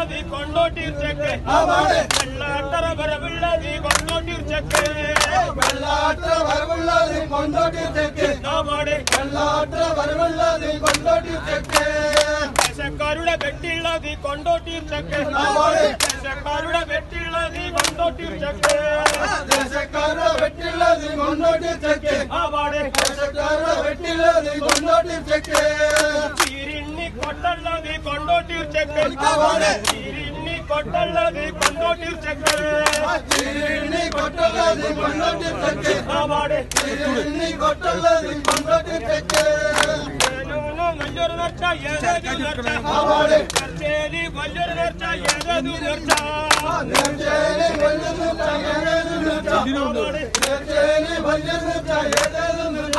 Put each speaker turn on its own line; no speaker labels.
നീ കൊണ്ടോട്ടിർച്ചക്ക് വെള്ളാട്ടറ വരവുള്ള നീ കൊണ്ടോട്ടിർച്ചക്ക്
വെള്ളാട്ടറ വരവുള്ള നീ കൊണ്ടോട്ടിർച്ചക്ക് വെള്ളാട്ടറ വരവുള്ള നീ കൊണ്ടോട്ടിർച്ചക്ക്
ദേശക്കാരുടെ വെട്ടിയുള്ള നീ കൊണ്ടോട്ടിർച്ചക്ക് ദേശക്കാരുടെ വെട്ടിയുള്ള നീ കൊണ്ടോട്ടിർച്ചക്ക്
ദേശക്കാരുടെ വെട്ടിയുള്ള നീ കൊണ്ടോട്ടിർച്ചക്ക് ദേശക്കാരുടെ വെട്ടിയുള്ള നീ കൊണ്ടോട്ടിർച്ചക്ക്
ചീരിണ്ണി കൊട്ടുള്ള നീ കൊണ്ടോട്ടിർച്ചക്ക് ചീരിണ്ണി കൊട്ടുള്ള നീ കൊണ്ടോട്ടിർച്ചക്ക്
ചീരിണ്ണി കൊട്ടുള്ള നീ കൊണ്ടോട്ടിർച്ചക്ക് ചീരിണ്ണി കൊട്ടുള്ള നീ കൊണ്ടോട്ടിർച്ചക്ക്
വലിയൊരു നേർച്ച ഏതേതു നേർച്ച നേർച്ചേലി വലിയൊരു നേർച്ച ഏതേതു നേർച്ച
നേർച്ചേലി വലിയൊരു നേർച്ച ഏതേതു നേർച്ച നേർച്ചേലി വലിയൊരു നേർച്ച ഏതേതു നേർച്ച